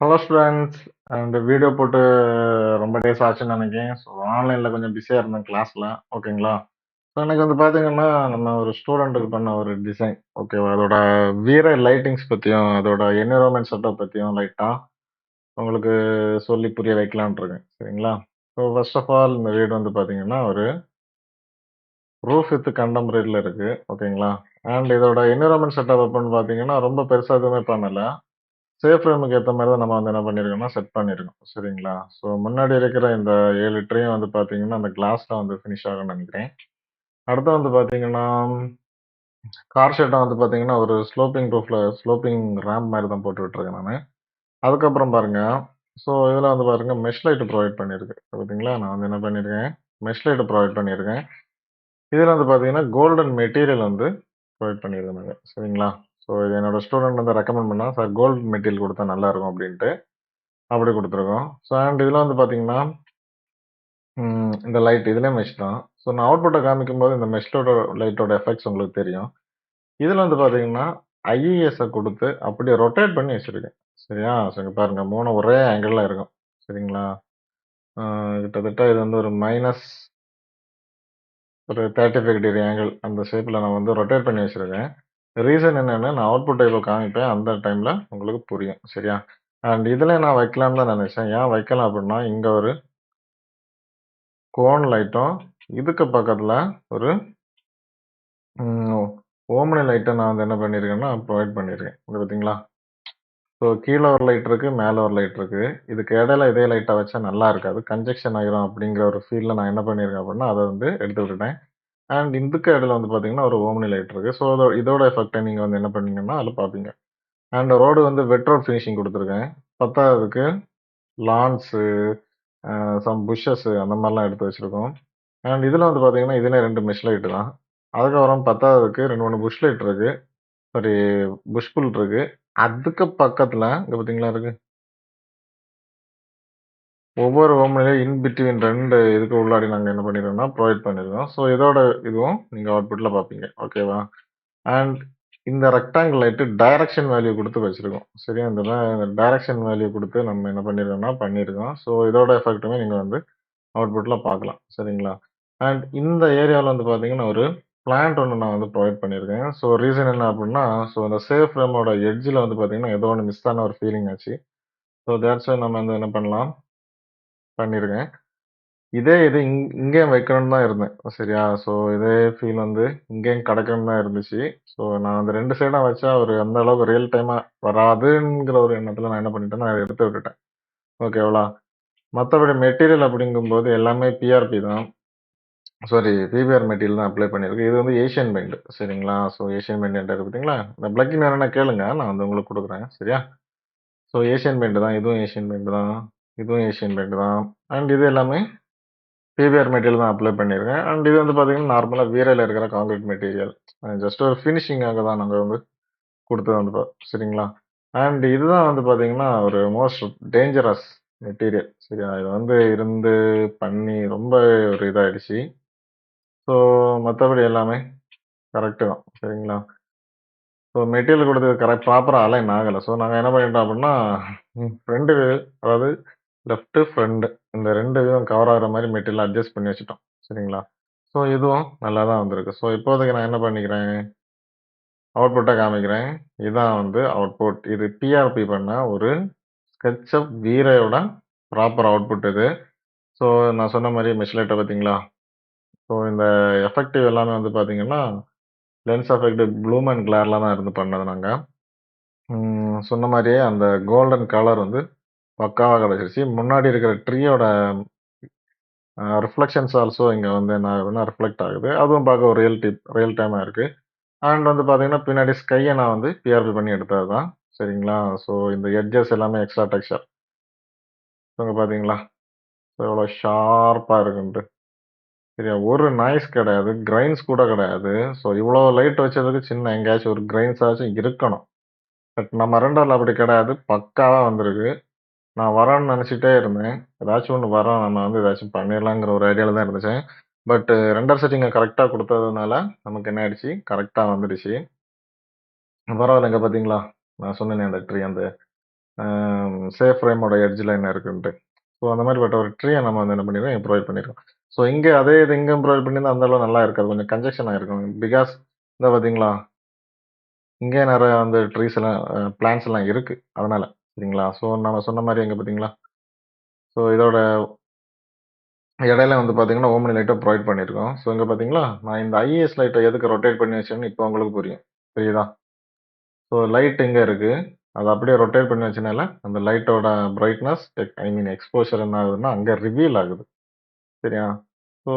Hello students. இந்த video போட்டு ரொம்ப டேஸ் ஆச்சுன்னு நினைக்கிறேன். ஸோ ஆன்லைனில் கொஞ்சம் பிஸியாக இருந்தேன் கிளாஸில். ஓகேங்களா? ஸோ எனக்கு வந்து பார்த்தீங்கன்னா நம்ம ஒரு ஸ்டூடெண்ட்டுக்கு பண்ண ஒரு டிசைன் ஓகேவா, அதோட வீர லைட்டிங்ஸ் பற்றியும் அதோட என்விரான்மெண்ட் செட்டப் பற்றியும் லைட்டாக உங்களுக்கு சொல்லி புரிய வைக்கலான்ட்டு இருக்கேன். சரிங்களா? ஸோ ஃபர்ஸ்ட் ஆஃப் ஆல் இந்த வீடு வந்து பார்த்தீங்கன்னா ஒரு ரூஃப் வித் கண்டெம்பரரியில் இருக்குது. ஓகேங்களா? அண்ட் இதோட என்விரான்மெண்ட் செட்டப் அப்படின்னு பார்த்தீங்கன்னா ரொம்ப பெருசாக எதுவுமே பண்ணலை. சேஃப் ரூமுக்கு ஏத்த மாரி தான் நம்ம வந்து என்ன பண்ணியிருக்கோம்னா, செட் பண்ணியிருக்கோம். சரிங்களா? ஸோ முன்னாடி இருக்கிற இந்த 7 ட்ரேயும் வந்து பார்த்தீங்கன்னா, அந்த கிளாஸ்ல வந்து ஃபினிஷ் ஆகும்னு நெனைக்கிறேன். அடுத்து வந்து பார்த்தீங்கன்னா, கார் ஷெட்ட வந்து பார்த்தீங்கன்னா, ஒரு ஸ்லோப்பிங் ரூஃப்ல ஸ்லோப்பிங் ரேம்ப் மாரி தான் போட்டு விட்டுருக்கேன் நானு. அதுக்கப்புறம் பாருங்க, ஸோ இதில வந்து பாருங்க மெஷ் லைட் ப்ரொவைட் பண்ணியிருக்கு. பார்த்தீங்களா? நான் வந்து என்ன பண்ணியிருக்கேன், மெஷ் லைட் ப்ரொவைட் பண்ணியிருக்கேன். இதில வந்து பார்த்தீங்கன்னா, கோல்டன் மெட்டீரியல் வந்து ப்ரொவைட் பண்ணியிருக்கேன் நாங்க. சரிங்களா? ஸோ இது என்னோட ஸ்டூடண்ட் வந்து ரெக்கமெண்ட் பண்ணா, "சார் கோல்ட் மெட்டீரியல் குடுத்தா நல்லாருக்கும்" அப்படின்ட்டு. அப்படி குடுத்துருக்கோம். ஸோ அண்ட் இதில வந்து பார்த்தீங்கன்னா, இந்த லைட் இதுலயும் மெஷ் தான். ஸோ நான் அவுட்புட்ட காமிக்கும்போது இந்த மெஷ்லோட லைட்டோட எஃபெக்ட்ஸ் உங்களுக்கு தெரியும். இதில வந்து பார்த்தீங்கன்னா, ஐஇஎஸ்ஸ குடுத்து அப்படியே ரொட்டேட் பண்ணி வச்சிருக்கேன். சரியா? ஸோ இங்க பாருங்க 3 ஒரே ஆங்கிள்ல இருக்கும். சரிங்களா? அ கிட்டத்தட்ட இது வந்து ஒரு மைனஸ் ஒரு 35 டிகிரி ஆங்கிள் அந்த ஷேப்ல நான் வந்து ரொட்டேட் பண்ணி வச்சிருக்கேன். ரீசன் என்னன்னா, நான் அவுட்புட்ட இப்ப காமிப்பேன். அந்த டைம்ல உங்களுக்கு புரியும். சரியா? அண்ட் இதில நான் வைக்கலான்னு தான் நெனச்சேன். ஏன் வைக்கல அப்படின்னா, இங்க ஒரு கோன் லைட்டும், இதுக்கு பக்கத்துல ஒரு ம் ஓம்னி லைட்ட நான் வந்து என்ன பண்ணியிருக்கேன்னா, ப்ரொவைட் பண்ணியிருக்கேன். இங்க பார்த்தீங்களா? ஸோ கீழ ஒரு லைட் இருக்கு, மேல ஒரு லைட் இருக்கு. இதுக்கு இடையில இதே லைட்டா வச்சா நல்லா இருக்காது. கன்ஜெக்ஷன் ஆயிரும் அப்படிங்கிற ஒரு ஃபீல்ல நான் என்ன பண்ணியிருக்கேன் அப்படின்னா, அத வந்து எடுத்து விட்டுட்டேன். அண்ட் இதுக்கு இடையில வந்து பார்த்தீங்கன்னா, ஒரு ஓம்னி லைட் இருக்கு. ஸோ இதோட எஃபெக்ட்ட நீங்க வந்து என்ன பண்ணீங்கன்னா, அதில பார்ப்பீங்க. அண்ட் ரோடு வந்து வெட் ரோட் ஃபினிஷிங் குடுத்துருக்கேன். பத்தாததுக்கு லான்ஸு, சம் புஷஸ் அந்த மாரிலாம் எடுத்து வச்சிருக்கோம். அண்ட் இதில வந்து பார்த்தீங்கன்னா, இதுலயே 2 மெஷ் லைட் தான். அதுக்கப்புறம் பத்தாததுக்கு 2, 3 புஷ் லைட் இருக்கு. சாரி, புஷ் புல் இருக்கு. அதுக்கு பக்கத்துல இங்க பார்த்தீங்களா இருக்கு. ஒவ்வொரு ஹோம்லயும் இன் பிட்வீன் 2 இதுக்கு உள்ளாடி நாங்க என்ன பண்ணியிருக்கோம்னா, ப்ரொவைட் பண்ணியிருக்கோம். ஸோ இதோட இதுவும் நீங்க அவுட்புட்ல பார்ப்பீங்க. ஓகேவா? அண்ட் இந்த ரெக்டாங்கிள் லைட் டைரக்ஷன் வேல்யூ குடுத்து வச்சிருக்கோம். சரியா? இந்த டைரக்ஷன் வேல்யூ குடுத்து நம்ம என்ன பண்ணியிருக்கோம்னா, பண்ணியிருக்கோம். ஸோ இதோட எஃபெக்ட்டுமே நீங்க வந்து அவுட்புட்ல பார்க்கலாம். சரிங்களா? அண்ட் இந்த ஏரியால வந்து பார்த்தீங்கன்னா, ஒரு பிளான்ட் ஒண்ணு நான் வந்து ப்ரொவைட் பண்ணியிருக்கேன். ஸோ ரீசன் என்ன அப்டின்னா, ஸோ அந்த சேஃப் ஃப்ரேமோட எட்ஜ்ல வந்து பார்த்தீங்கன்னா, ஏதோ ஒண்ணு மிஸ் ஆன ஒரு ஃபீலிங் ஆச்சு. ஸோ தட்ஸ் வை நம்ம வந்து என்ன பண்ணலாம், பண்ணியிருக்கேன். இதே இது இங்கேயும் வைக்கணும்னு தான் இருந்தேன். சரியா? ஸோ இதே ஃபீல் வந்து இங்கேயும் கிடைக்கணும்னு தான் இருந்துச்சு. ஸோ நான் அந்த 2 சைடும் வச்சா ஒரு அந்த அளவுக்கு ரியல் டைமா வராதுங்கிற ஒரு எண்ணத்துல நான் என்ன பண்ணிட்டேன்னா, அத எடுத்து விட்டுட்டேன். ஓகேங்களா? மத்தபடி மெட்டீரியல் அப்படிங்கும்போது எல்லாமே பிஆர்பி தான். சாரி, பிபிஆர் மெட்டீரியல் தான் அப்ளை பண்ணியிருக்கு. இது வந்து ஏசியன் பெயிண்ட். சரிங்களா? ஸோ ஏசியன் பெயிண்ட் என்ட்ட இருக்கு பார்த்தீங்களா? இந்த பிளக்கின் வேணும்னா கேளுங்க. நான் வந்து உங்களுக்கு குடுக்குறேன். சரியா? ஸோ ஏசியன் பெயிண்ட் தான். இதுவும் ஏசியன் பெயிண்ட் தான். இதுவும் ஏசியன் பெயிண்ட் தான். அண்ட் இது எல்லாமே பிபிஆர் மெட்டீரியல் தான் அப்ளை பண்ணியிருக்கேன். அண்ட் இது வந்து பார்த்தீங்கன்னா, நார்மலா வீரையில இருக்கிற கான்கிரீட் மெட்டீரியல். ஜஸ்ட் ஒரு ஃபினிஷிங்காக தான் நாங்க வந்து குடுத்தது வந்து சரிங்களா? அண்ட் இதுதான் வந்து பார்த்தீங்கன்னா, ஒரு மோஸ்ட் டேஞ்சரஸ் மெட்டீரியல். சரியா? இது வந்து இருந்து பண்ணி ரொம்ப ஒரு இதாயிடுச்சு. ஸோ மத்தபடி எல்லாமே கரெக்ட்டு தான். சரிங்களா? ஸோ மெட்டீரியல் குடுத்தது ப்ராப்பரா அலைன் ஆகல. ஸோ நாங்க என்ன பண்ணிட்டோம் அப்டின்னா, ஃப்ரண்ட் அதாவது லெஃப்ட், ஃப்ரண்ட் இந்த 2 வியூவும் கவர் ஆகுற மாரி மெட்டீரியல் அட்ஜஸ்ட் பண்ணி வச்சுட்டோம். சரிங்களா? ஸோ இதுவும் நல்லா தான் வந்திருக்கு. ஸோ இப்போதைக்கு நான் என்ன பண்ணிக்கிறேன், அவுட்புட்டா காமிக்கிறேன். இதான் வந்து அவுட்புட். இது பிஆர்பி பண்ண ஒரு ஸ்கெட்சப் வீரையோட ப்ராப்பர் அவுட்புட் இது. ஸோ நான் சொன்ன மாரி மெஷ் லைட்ட பார்த்தீங்களா? ஸோ இந்த எஃபெக்டிவ் எல்லாமே வந்து பார்த்தீங்கன்னா, லென்ஸ் எஃபெக்ட் ப்ளூம் அண்ட் கிளேர்ல தான் இருந்து பண்ணது நாங்க. சொன்ன மாரியே அந்த கோல்டன் கலர் வந்து பக்காவா கிடைச்சிருச்சு. முன்னாடி இருக்கிற ட்ரீயோட ரிஃப்ளெக்ஷன்ஸ் ஆல்சோ இங்க வந்து என்ன ஆகுதுன்னா, ரிஃப்ளெக்ட் ஆகுது. அதுவும் பார்க்க ஒரு ரியல் டைமா இருக்கு. அண்ட் வந்து பார்த்தீங்கன்னா, பின்னாடி ஸ்கைய நான் வந்து பிஆர்பி பண்ணி எடுத்தது தான். சரிங்களா? ஸோ இந்த எட்ஜஸ் எல்லாமே எக்ஸ்ட்ரா டெக்ஸ்சர். இங்க பார்த்தீங்களா? எவ்வளோ ஷார்ப்பா இருக்குன்ட்டு. சரியா? ஒரு நாய்ஸ் கிடையாது. கிரைன்ஸ் கூட கிடையாது. ஸோ இவ்வளோ லைட் வச்சதுக்கு சின்ன எங்கேயாச்சும் ஒரு கிரைன்ஸ் ஆச்சும் இருக்கணும். பட் நம்ம ரெண்டர்ல அப்படி கிடையாது. பக்காவா வந்திருக்கு. நான் வரேன்னு நெனச்சுட்டே இருந்தேன். ஏதாச்சும் ஒண்ணு வரும். நம்ம வந்து ஏதாச்சும் பண்ணிடலாங்கிற ஒரு ஐடியால தான் இருந்துச்சேன். பட் ரெண்டர் செட்டிங்க கரெக்ட்டா குடுத்ததுனால, நமக்கு என்ன ஆயிடுச்சு, கரெக்ட்டா வந்துடுச்சு. பரவாயில்லங்க பார்த்தீங்களா? நான் சொன்னேனே அந்த ட்ரீ அந்த சேஃப் ஃப்ரேமோட எட்ஜ்ல என்ன இருக்குன்ட்டு. ஸோ அந்த மாரிப்பட்ட ஒரு ட்ரீய நம்ம வந்து என்ன பண்ணிருக்கோம், ப்ரொவைட் பண்ணியிருக்கோம். ஸோ இங்க அதே இது இங்க ப்ரொவைட் பண்ணியிருந்தா அந்த அளவு நல்லா இருக்காது. கொஞ்சம் கன்ஜெஸ்ஷன் ஆயிருக்கும். பிகாஸ் இந்த பார்த்தீங்களா, இங்கே நெறைய வந்து ட்ரீஸ் எல்லாம் பிளான்ட்ஸ் எல்லாம் இருக்கு. அதனால. சரிங்களா? ஸோ நம்ம சொன்ன மாரி இங்க பார்த்தீங்களா, ஸோ இதோட இடையில வந்து பார்த்தீங்கன்னா, ஓம்னி லைட்ட ப்ரொவைட் பண்ணியிருக்கோம். ஸோ இங்க பார்த்தீங்களா, நான் இந்த ஐஎஸ் லைட்ட எதுக்கு ரொட்டேட் பண்ணி வச்சேன்னு இப்போ உங்களுக்கு புரியும். புரியுதா? ஸோ லைட் எங்க இருக்கு? அத அப்படியே ரொட்டேட் பண்ணி வச்சனால, அந்த லைட்டோட பிரைட்னஸ் ஐ மீன் எக்ஸ்போஷர் என்ன ஆகுதுன்னா, அங்க ரிவீல் ஆகுது. சரியா? ஸோ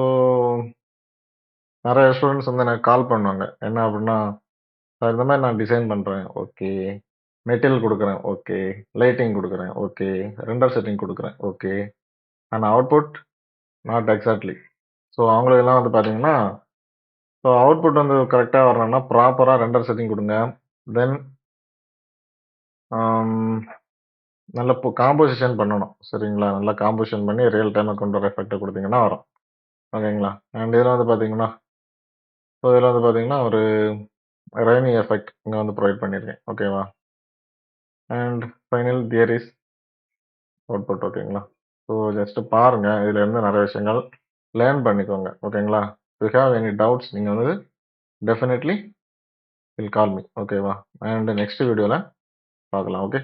நெறைய ஸ்டூடண்ட்ஸ் வந்து எனக்கு கால் பண்ணுவாங்க. என்ன அப்படின்னா, "சார் இந்த மாரி நான் டிசைன் பண்றேன். ஓகே. மெட்டீரியல் குடுக்குறேன். ஓகே. லைட்டிங் குடுக்குறேன். ஓகே. ரெண்டர் செட்டிங் குடுக்குறேன். ஓகே. ஆனா அவுட்புட் நாட் எக்ஸாக்ட்லி." ஸோ அவங்களுக்கெல்லாம் வந்து பார்த்தீங்கன்னா, ஸோ அவுட்புட் வந்து கரெக்ட்டா வரணும்னா, ப்ராப்பரா ரெண்டர் செட்டிங் குடுங்க. தென் அம் நல்ல காம்போசிஷன் பண்ணணும். சரிங்களா? நல்லா காம்போசிஷன் பண்ணி ரியல் டைம்ல கொண்டு வர எஃபெக்ட்ட குடுத்தீங்கன்னா வரும். ஓகேங்களா? அண்ட் இதுல வந்து பார்த்தீங்கன்னா, ஸோ இதுல வந்து பார்த்தீங்கன்னா, ஒரு ரெய்னி எஃபெக்ட் இங்க வந்து ப்ரொவைட் பண்ணியிருக்கேன். ஓகேவா? And final their is output. ஓகேங்களா? ஸோ ஜஸ்ட் பாருங்க. இதுல இருந்து நெறைய விஷயங்கள் லேர்ன் பண்ணிக்கோங்க. ஓகேங்களா? If you have any doubts நீங்க வந்து டெஃபினெட்லி வில் கால் மீ. ஓகேவா? அண்ட் நெக்ஸ்ட் வீடியோல பார்க்கலாம். ஓகே?